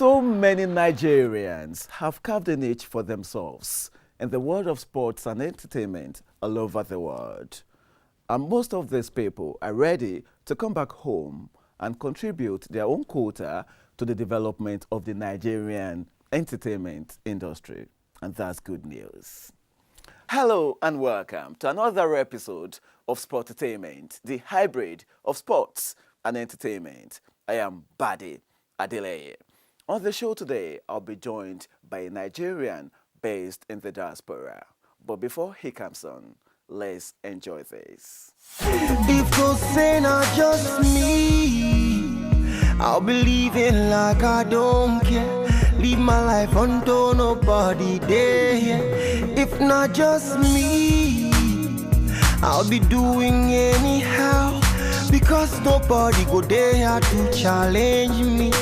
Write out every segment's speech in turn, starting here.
So many Nigerians have carved a niche for themselves in the world of sports and entertainment all over the world. And most of these people are ready to come back home and contribute their own quota to the development of the Nigerian entertainment industry. And that's good news. Hello and welcome to another episode of Sportertainment, the hybrid of sports and entertainment. I am Badi Adeleye. On the show today, I'll be joined by a Nigerian based in the diaspora. But before he comes on, let's enjoy this. If those say not just me, I'll be living like I don't care. Live my life until nobody there. If not just me, I'll be doing anyhow. Because nobody go there to challenge me.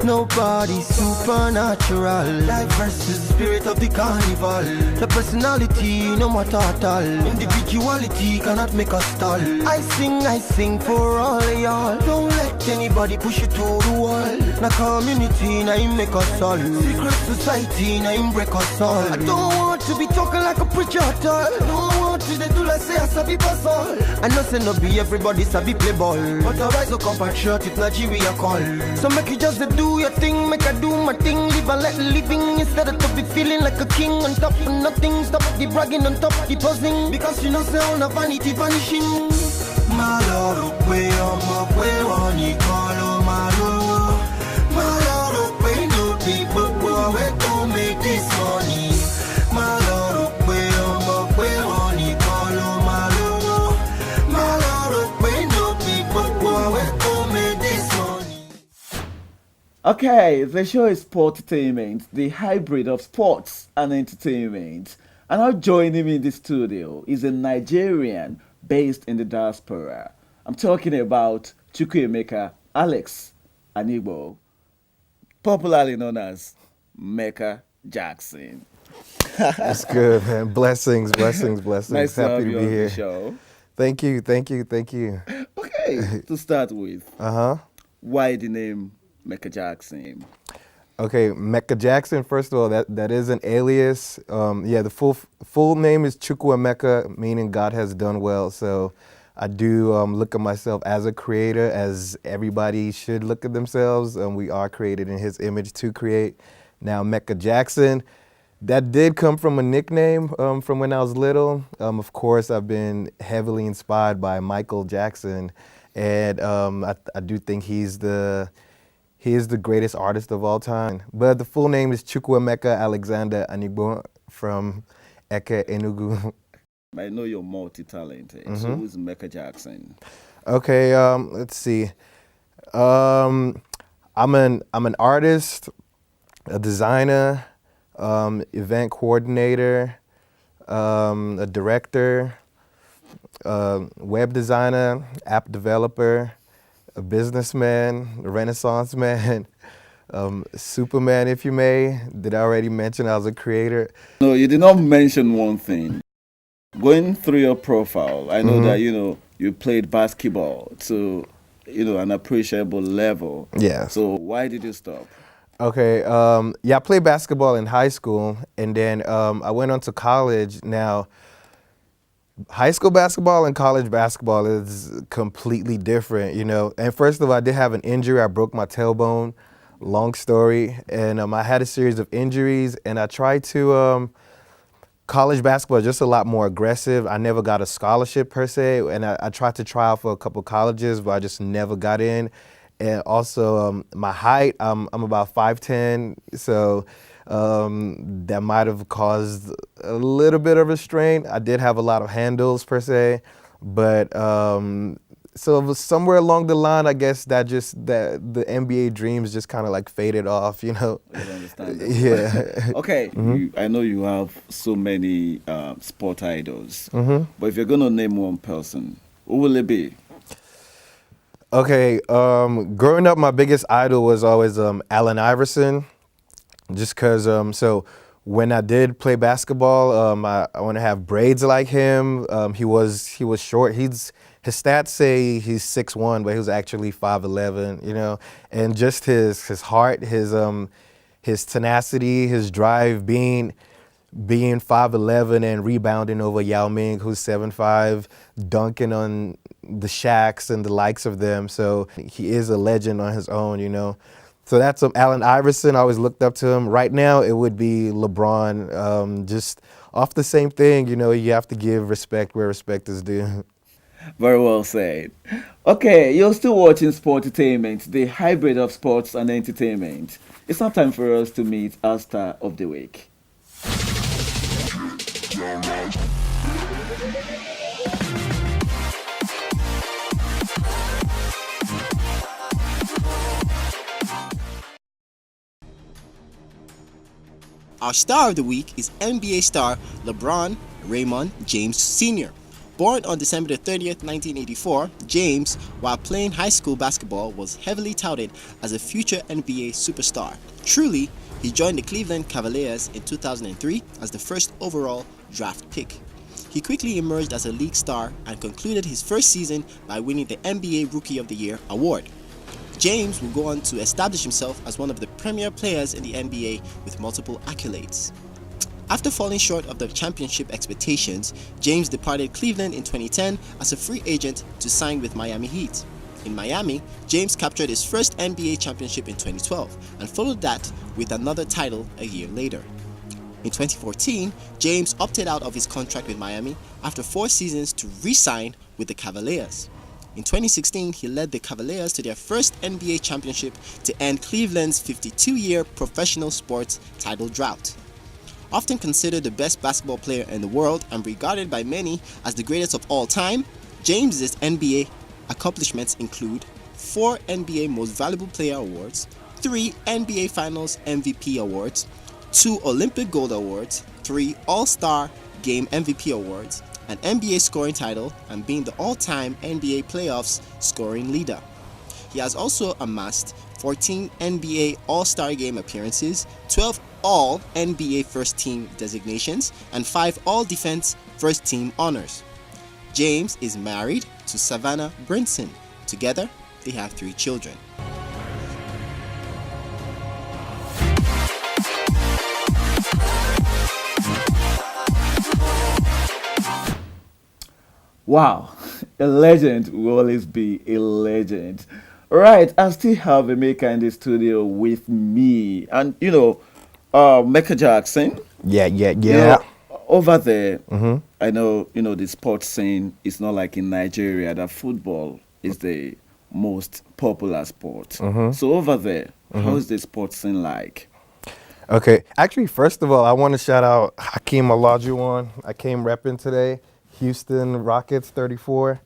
Nobody supernatural. Life versus spirit of the carnival. The personality, no matter at all. Individuality cannot make us stall. I sing for all y'all. Don't let anybody push you to the wall. Na community, na him make us all. Secret society, na him break us all. I don't want to be talking like a preacher at all. Don't want to do like say I sabi pass all. I know say no be everybody sabi play ball. But I rise up compatriot if Nigeria call. So make you just do your thing, make I do my thing. Live and let living instead of to be feeling like a king. On top of nothing, stop the bragging on top of the posing. Because you know say all the vanity vanishing. My lord, way on my way on you call my lord. My lord, way no people go away to make this money. My lord, way on my way on you call my lord. My lord, way no people go away to make this money. Okay, the show is Sportertainment, the hybrid of sports and entertainment. And now joining me in the studio is a Nigerian based in the diaspora. I'm talking about Chukwuemeka Alex Anigbo, popularly known as Meka Jackson. That's good, man. Blessings. Nice to Happy have to you be on here. the show. Thank you. Okay, to start with, why the name Meka Jackson? Okay, Meka Jackson. First of all, that is an alias. The full name is Chukwuemeka, meaning God has done well. So I do look at myself as a creator, as everybody should look at themselves. We are created in His image to create. Now, Meka Jackson, that did come from a nickname from when I was little. Of course, I've been heavily inspired by Michael Jackson, and I do think he is the greatest artist of all time. But the full name is Chukwuemeka Alexander Anigbo from Eke, Enugu. I know you're multi-talented. So who's Meka Jackson? Okay, let's see. I'm an artist, a designer, event coordinator, a director, web designer, app developer, a businessman, a renaissance man, Superman, if you may. Did I already mention I was a creator? No, you did not mention one thing. Going through your profile, I know that, you played basketball to, an appreciable level. Yeah. So why did you stop? Okay, I played basketball in high school, and then I went on to college. Now, high school basketball and college basketball is completely different, And first of all, I did have an injury. I broke my tailbone, long story. And I had a series of injuries, and I tried to, college basketball is just a lot more aggressive. I never got a scholarship per se, and I tried to try out for a couple colleges, but I just never got in. And also, my height, I'm about 5'10", so that might have caused a little bit of restraint. I did have a lot of handles per se, but so it was somewhere along the line, I guess that the NBA dreams just kind of like faded off, I don't understand that. Yeah. Okay, I know you have so many sport idols, but if you're going to name one person, who will it be? Okay, growing up, my biggest idol was always Allen Iverson, just because, so when I did play basketball, I want to have braids like him. He was short. He's his stats say he's 6'1", but he was actually 5'11", and just his heart, his tenacity, his drive, being 5'11" and rebounding over Yao Ming, who's 7'5", dunking on the Shaqs and the likes of them. So he is a legend on his own, So that's Allen Iverson. I always looked up to him. Right now, it would be LeBron. Just off the same thing, you have to give respect where respect is due. Very well said. Okay, you're still watching Sportertainment, the hybrid of sports and entertainment. It's now time for us to meet our star of the week. Our star of the week is NBA star LeBron Raymond James Sr. Born on December 30th, 1984, James, while playing high school basketball, was heavily touted as a future NBA superstar. Truly, he joined the Cleveland Cavaliers in 2003 as the first overall draft pick. He quickly emerged as a league star and concluded his first season by winning the NBA Rookie of the Year award. James will go on to establish himself as one of the premier players in the NBA with multiple accolades. After falling short of the championship expectations, James departed Cleveland in 2010 as a free agent to sign with Miami Heat. In Miami, James captured his first NBA championship in 2012 and followed that with another title a year later. In 2014, James opted out of his contract with Miami after 4 seasons to re-sign with the Cavaliers. In 2016, he led the Cavaliers to their first NBA championship to end Cleveland's 52-year professional sports title drought. Often considered the best basketball player in the world and regarded by many as the greatest of all time, James's NBA accomplishments include 4 NBA Most Valuable Player awards, 3 NBA Finals MVP awards, 2 Olympic Gold awards, 3 All-Star Game MVP awards, an NBA scoring title, and being the all-time NBA playoffs scoring leader. He has also amassed 14 NBA All-Star Game appearances, 12 All-NBA First Team designations, and 5 All-Defense First Team honors. James is married to Savannah Brinson. Together, they have 3 children. Wow, a legend will always be a legend. Right, I still have Meka in the studio with me. And, Meka Jackson. Yeah. Over there, I know, the sports scene is not like in Nigeria, that football is the most popular sport. So over there, how is the sports scene like? Okay, actually, first of all, I want to shout out Hakeem Olajuwon. I came repping today. Houston Rockets 34.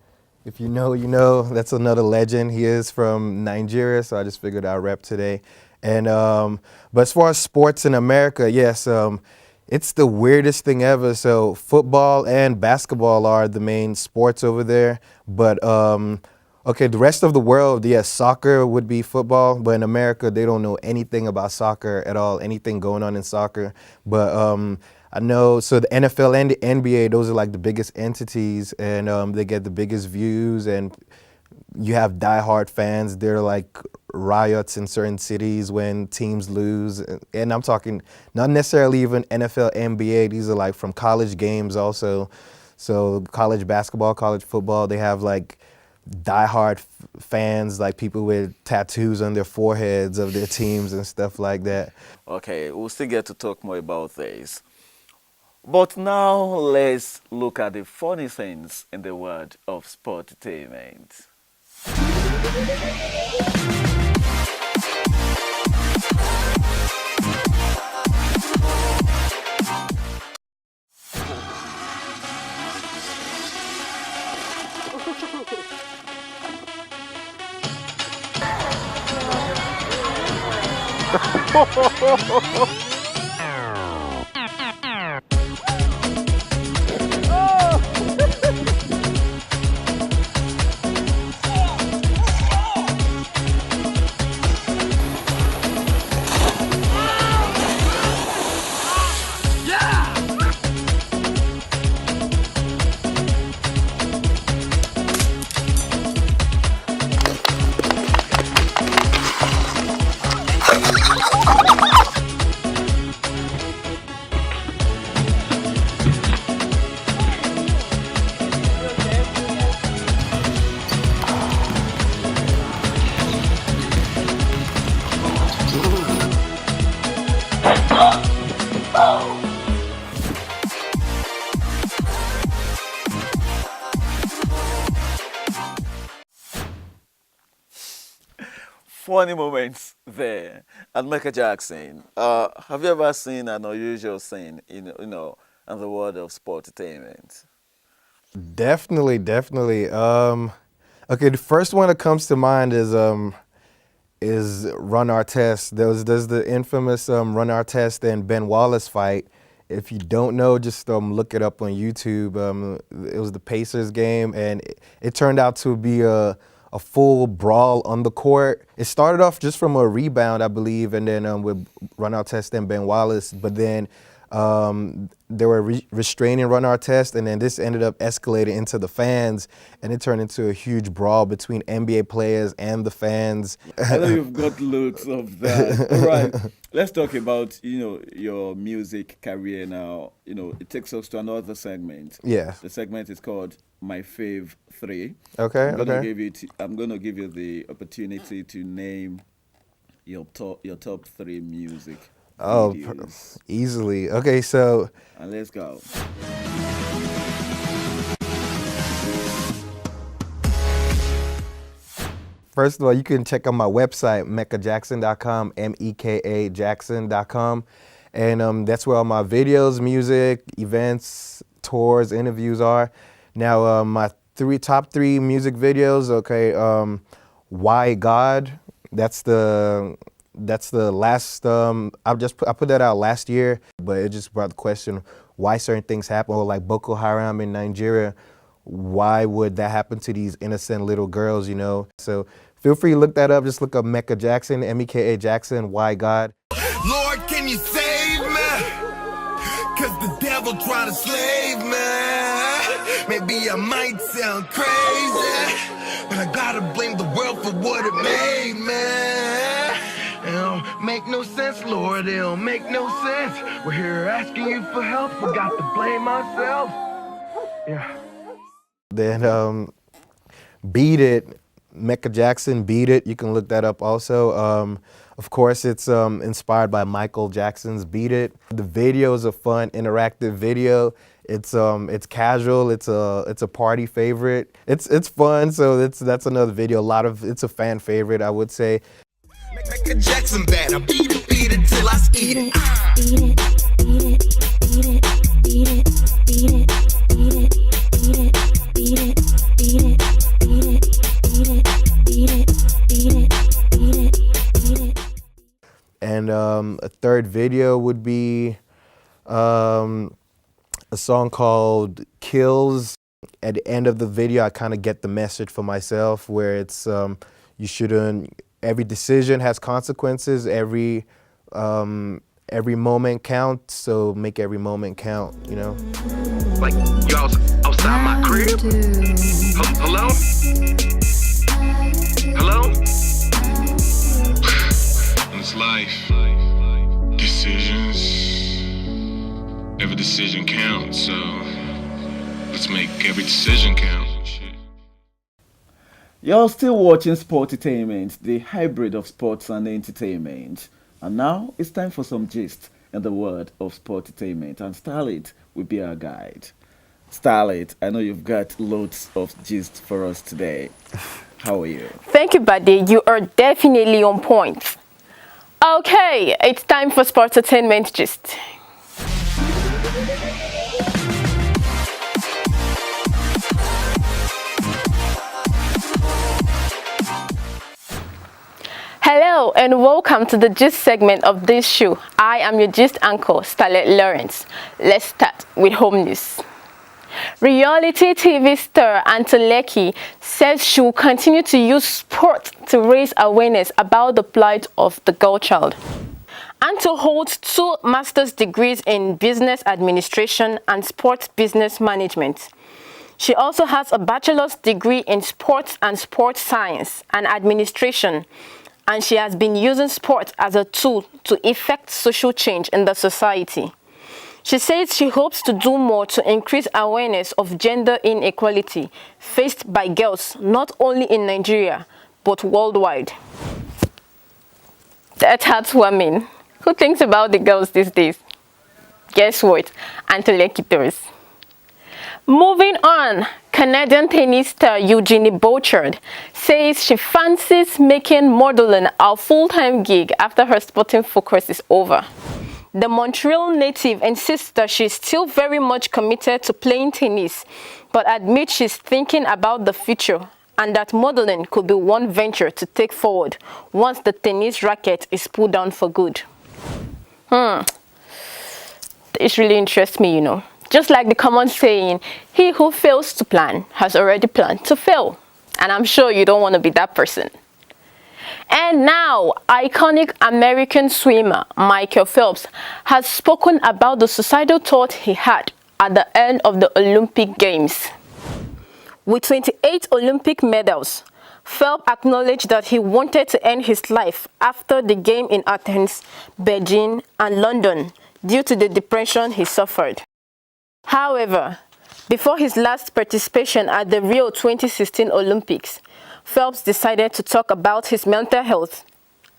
If you know, you know. That's another legend. He is from Nigeria, so I just figured I'd rep today. And but as far as sports in America, yes, it's the weirdest thing ever. So football and basketball are the main sports over there. But okay, the rest of the world, yes, soccer would be football. But in America, they don't know anything about soccer at all, anything going on in soccer. But I know, so the NFL and the NBA, those are like the biggest entities, and they get the biggest views, and you have diehard fans. They're like riots in certain cities when teams lose. And I'm talking not necessarily even NFL, NBA. These are like from college games also. So college basketball, college football, they have like diehard fans, like people with tattoos on their foreheads of their teams and stuff like that. Okay, we'll still get to talk more about this. But now let's look at the funny things in the world of sportertainment. funny moments there. And Meka Jackson, have you ever seen an unusual scene in the world of sportertainment? Definitely, definitely. Okay, the first one that comes to mind is Run Artest. There's the infamous Run Artest and Ben Wallace fight. If you don't know, just look it up on YouTube. It was the Pacers game, and it turned out to be a full brawl on the court. It started off just from a rebound, I believe, and then with Run Artest and Ben Wallace, but then they were restraining Run Artest, and then this ended up escalating into the fans, and it turned into a huge brawl between NBA players and the fans. I know you've got loads of that. All right, let's talk about your music career now. It takes us to another segment. Yeah. The segment is called My Fave 3. Okay. I'm gonna give you the opportunity to name your top 3 music. Oh, videos. easily. Okay, so. And let's go. First of all, you can check out my website, mekajackson.com, M-E-K-A Jackson.com. And that's where all my videos, music, events, tours, interviews are. Now, my top three music videos, okay, Why God, that's the last, I put that out last year, but it just brought the question, why certain things happen, or like Boko Haram in Nigeria, why would that happen to these innocent little girls, So feel free to look that up, just look up Meka Jackson, M-E-K-A Jackson, Why God. Lord, can you save me? Cause the devil trying to slave me. Maybe I might sound crazy, but I gotta blame the world for what it made me. It don't make no sense, Lord, it don't make no sense. We're here asking you for help, forgot to blame ourselves. Yeah. Then Beat It, Meka Jackson, Beat It, you can look that up also. Of course, it's inspired by Michael Jackson's Beat It. The video is a fun, interactive video. It's casual. It's a party favorite. It's fun. So that's another video. It's a fan favorite, I would say. Meka Jackson bad. I beat it till I eat it. And a third video would be a song called Kills. At the end of the video, I kind of get the message for myself where it's you shouldn't, every decision has consequences, every moment counts, so make every moment count, Like y'all outside my crib? Hello? Hello? In this life, decisions, every decision counts, so let's make every decision count. Shit. You're still watching Sportertainment, the hybrid of sports and entertainment. And now it's time for some gist in the world of Sportertainment, and Starlet will be our guide. Starlet, I know you've got loads of gist for us today. How are you? Thank you, Buddy. You are definitely on point. Okay, it's time for Sportertainment gist. Hello and welcome to the gist segment of this show. I am your gist anchor, Starlet Lawrence. Let's start with home news. Reality TV star Anteleki says she will continue to use sport to raise awareness about the plight of the girl child. Anto holds 2 master's degrees in business administration and sports business management. She also has a bachelor's degree in sports and sports science and administration, and she has been using sport as a tool to effect social change in the society. She says she hopes to do more to increase awareness of gender inequality faced by girls not only in Nigeria but worldwide. That's heartwarming. Who thinks about the girls these days? Guess what? Anteleki does. Moving on, Canadian tennis star Eugenie Bouchard says she fancies making modeling a full-time gig after her sporting focus is over. The Montreal native insists that she's still very much committed to playing tennis, but admits she's thinking about the future and that modeling could be one venture to take forward once the tennis racket is put down for good. It really interests me, you know. Just like the common saying, he who fails to plan has already planned to fail. And I'm sure you don't want to be that person. And now, iconic American swimmer Michael Phelps has spoken about the suicidal thought he had at the end of the Olympic Games. With 28 Olympic medals, Phelps acknowledged that he wanted to end his life after the game in Athens, Beijing, and London due to the depression he suffered. However, before his last participation at the Rio 2016 Olympics, Phelps decided to talk about his mental health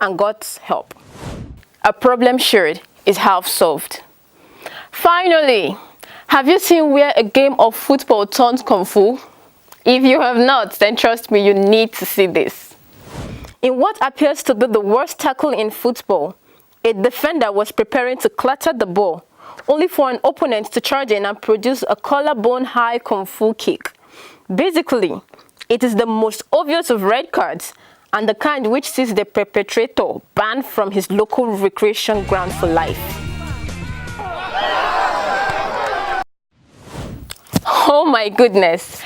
and got help. A problem shared is half solved. Finally, have you seen where a game of football turns kung fu? If you have not, then trust me, you need to see this. In what appears to be the worst tackle in football, a defender was preparing to clatter the ball, only for an opponent to charge in and produce a collarbone-high kung fu kick. Basically, it is the most obvious of red cards and the kind which sees the perpetrator banned from his local recreation ground for life. Oh my goodness.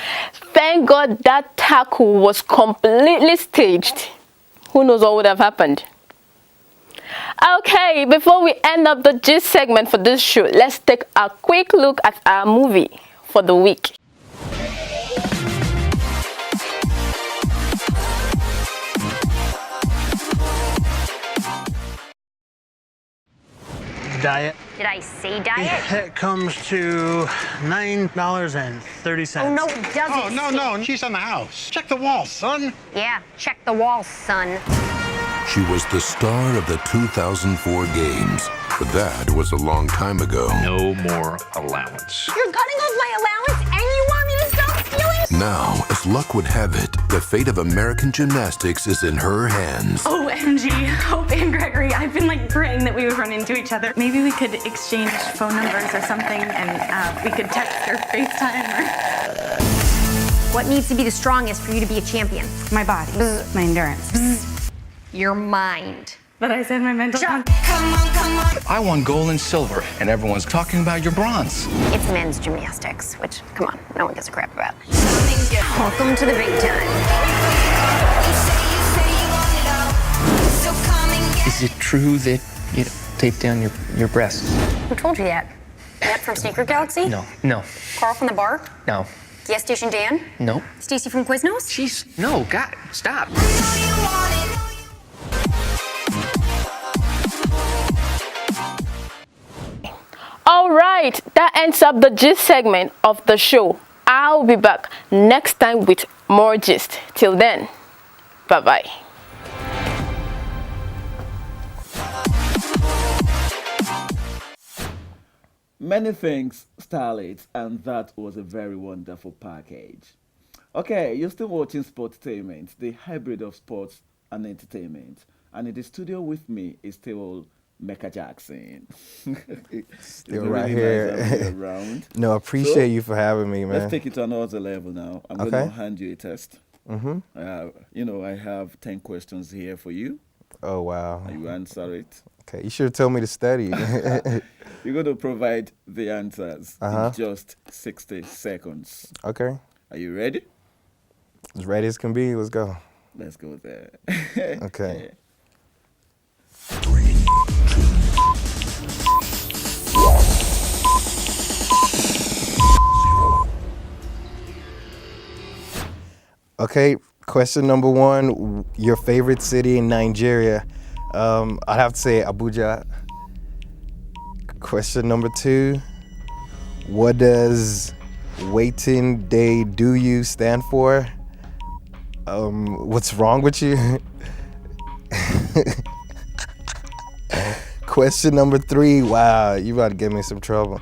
Thank God that tackle was completely staged. Who knows what would have happened? Okay, before we end up the gist segment for this show, let's take a quick look at our movie for the week. Diet. Did I say diet? It comes to $9.30. Oh, no, it doesn't. Oh, no, she's on the house. Check the wall, son. Yeah, check the wall, son. She was the star of the 2004 games, but that was a long time ago. No more allowance. You're cutting off my allowance and you want me to stop stealing? Now, as luck would have it, the fate of American gymnastics is in her hands. OMG, Hope and Gregory, I've been praying that we would run into each other. Maybe we could exchange phone numbers or something and we could text or FaceTime or... What needs to be the strongest for you to be a champion? My body, my endurance. Your mind. But I said my mental... Come on. I won gold and silver, and everyone's talking about your bronze. It's men's gymnastics, which, come on, no one gives a crap about. Welcome to the big time. Is it true that you taped down your breasts? Who told you that? Matt from Sneaker Galaxy? No. Carl from the bar? No. Gas Station Dan? No. Stacy from Quiznos? Jeez, no, God, stop. All right, that ends up the gist segment of the show. I'll be back next time with more gist. Till then, bye-bye. Many thanks, Starlet, and that was a very wonderful package. Okay, you're still watching Sportertainment, the hybrid of sports and entertainment. And in the studio with me is still Meka Jackson. Still right here. Nice around. No, appreciate you for having me, man. Let's take it to another level now. I'm going to hand you a test. I have 10 questions here for you. Oh, wow. You answer it. Okay, you should have told me to study. You're going to provide the answers in just 60 seconds. Okay. Are you ready? As ready as can be. Let's go. Let's go there. Okay. 3, 2, 0. Okay, question number 1. Your favorite city in Nigeria? I'd have to say Abuja. Question number 2. What does waiting day do you stand for? What's wrong with you? Question number 3. Wow, you about to get me in some trouble.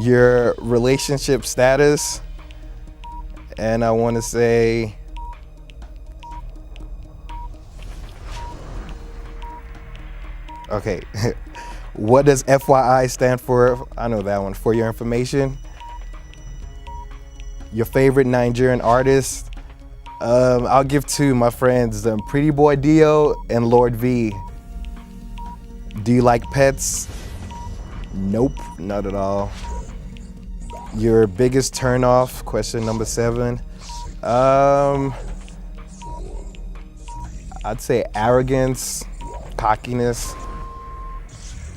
Your relationship status. And I want to say, okay, what does FYI stand for? I know that one. For your information. Your favorite Nigerian artist? I'll give two, my friends, Pretty Boy Dio and Lord V. Do you like pets? Nope, not at all. Your biggest turnoff? Question number 7. I'd say arrogance, cockiness.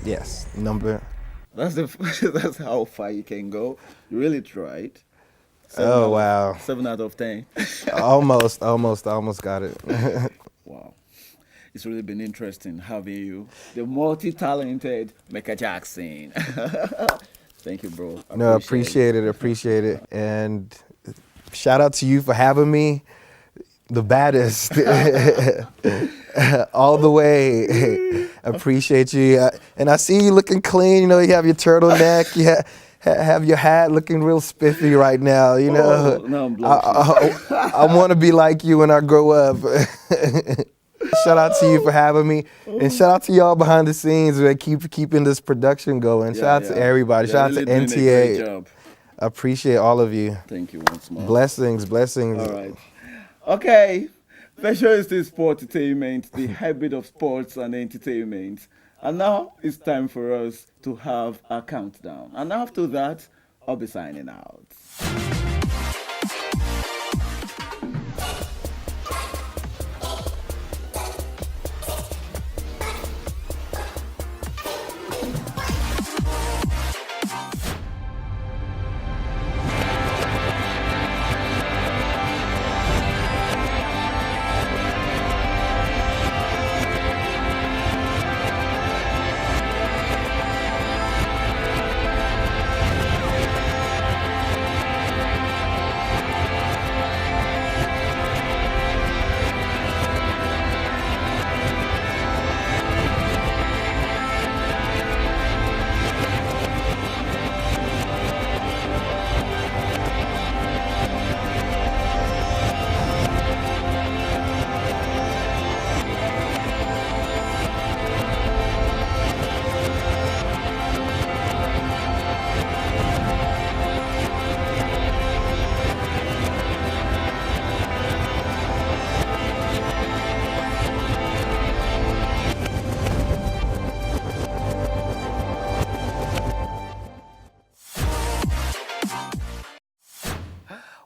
Yes, number. That's how far you can go. You really tried. Wow. 7 out of 10. almost got it. Wow. It's really been interesting having you, the multi-talented Meka Jackson. Thank you, bro. Appreciate it. And shout out to you for having me. The baddest. All the way. Appreciate you. And I see you looking clean. You know, you have your turtleneck. You have your hat looking real spiffy right now. You know, no, I'm blushing. I want to be like you when I grow up. Shout out to you for having me, and shout out to y'all behind the scenes that keeping this production going. Shout out to everybody. Shout out to NTA. I appreciate all of you. Thank you once more. Blessings. All right. Okay. Pleasure is the Sportertainment, the habit of sports and entertainment. And now it's time for us to have a countdown. And after that, I'll be signing out.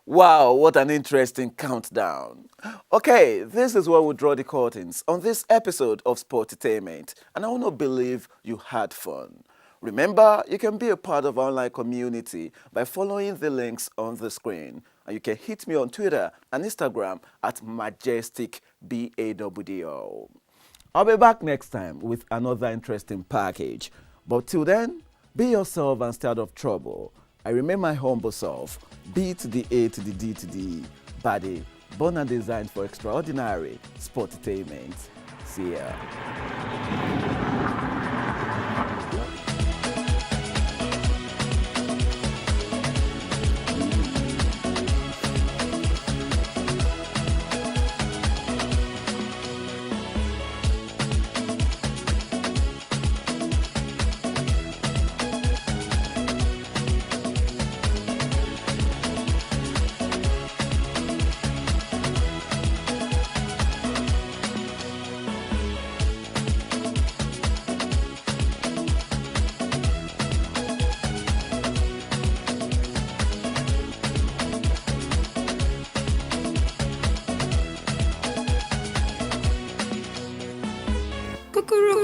Wow, what an interesting countdown. Okay, this is where we draw the curtains on this episode of Sportertainment, and I want to believe you had fun. Remember, you can be a part of our online community by following the links on the screen. And you can hit me on Twitter and Instagram at MajesticBAWDO. I'll be back next time with another interesting package. But till then, be yourself and stay out of trouble. I remain my humble self, B to the A to the D to the E, Buddy, born and designed for extraordinary Sportertainment. See ya. Cuckoo.